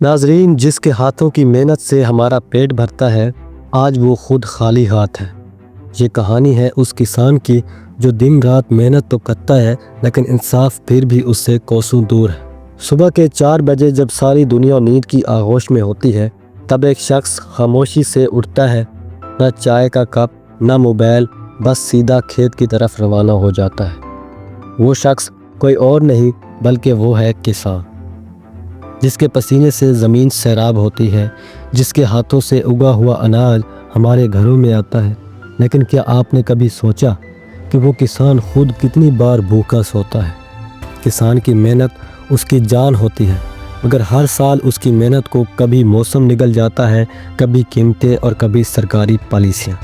ناظرین، جس کے ہاتھوں کی محنت سے ہمارا پیٹ بھرتا ہے، آج وہ خود خالی ہاتھ ہے۔ یہ کہانی ہے اس کسان کی جو دن رات محنت تو کرتا ہے لیکن انصاف پھر بھی اس سے کوسوں دور ہے۔ صبح کے 4 بجے جب ساری دنیا نیند کی آغوش میں ہوتی ہے، تب ایک شخص خاموشی سے اٹھتا ہے، نہ چائے کا کپ، نہ موبائل، بس سیدھا کھیت کی طرف روانہ ہو جاتا ہے۔ وہ شخص کوئی اور نہیں بلکہ وہ ہے کسان، جس کے پسینے سے زمین سیراب ہوتی ہے، جس کے ہاتھوں سے اگا ہوا اناج ہمارے گھروں میں آتا ہے۔ لیکن کیا آپ نے کبھی سوچا کہ وہ کسان خود کتنی بار بھوکا سوتا ہے؟ کسان کی محنت اس کی جان ہوتی ہے، مگر ہر سال اس کی محنت کو کبھی موسم نگل جاتا ہے، کبھی قیمتیں اور کبھی سرکاری پالیسیاں۔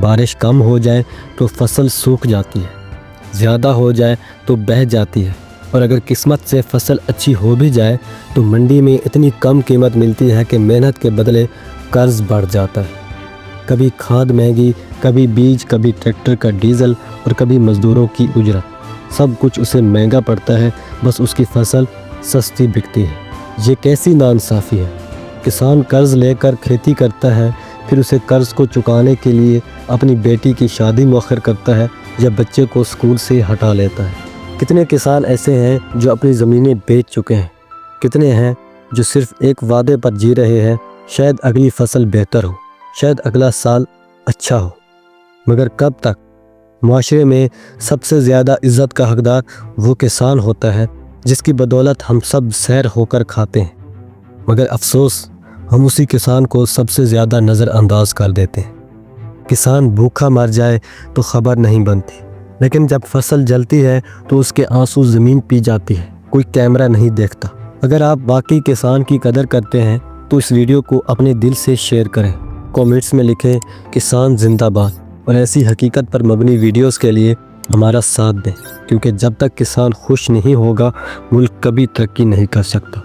بارش کم ہو جائے تو فصل سوکھ جاتی ہے، زیادہ ہو جائے تو بہہ جاتی ہے، اور اگر قسمت سے فصل اچھی ہو بھی جائے تو منڈی میں اتنی کم قیمت ملتی ہے کہ محنت کے بدلے قرض بڑھ جاتا ہے۔ کبھی کھاد مہنگی، کبھی بیج، کبھی ٹریکٹر کا ڈیزل اور کبھی مزدوروں کی اجرت، سب کچھ اسے مہنگا پڑتا ہے، بس اس کی فصل سستی بکتی ہے۔ یہ کیسی ناانصافی ہے؟ کسان قرض لے کر کھیتی کرتا ہے، پھر اسے قرض کو چکانے کے لیے اپنی بیٹی کی شادی مؤخر کرتا ہے یا بچے کو اسکول سے ہٹا لیتا ہے۔ کتنے کسان ایسے ہیں جو اپنی زمینیں بیچ چکے ہیں؟ کتنے ہیں جو صرف ایک وعدے پر جی رہے ہیں، شاید اگلی فصل بہتر ہو، شاید اگلا سال اچھا ہو؟ مگر کب تک؟ معاشرے میں سب سے زیادہ عزت کا حقدار وہ کسان ہوتا ہے جس کی بدولت ہم سب سیر ہو کر کھاتے ہیں، مگر افسوس ہم اسی کسان کو سب سے زیادہ نظر انداز کر دیتے ہیں۔ کسان بھوکا مر جائے تو خبر نہیں بنتی، لیکن جب فصل جلتی ہے تو اس کے آنسو زمین پی جاتی ہے، کوئی کیمرہ نہیں دیکھتا۔ اگر آپ واقعی کسان کی قدر کرتے ہیں تو اس ویڈیو کو اپنے دل سے شیئر کریں، کومنٹس میں لکھیں کسان زندہ باد، اور ایسی حقیقت پر مبنی ویڈیوز کے لیے ہمارا ساتھ دیں، کیونکہ جب تک کسان خوش نہیں ہوگا، ملک کبھی ترقی نہیں کر سکتا۔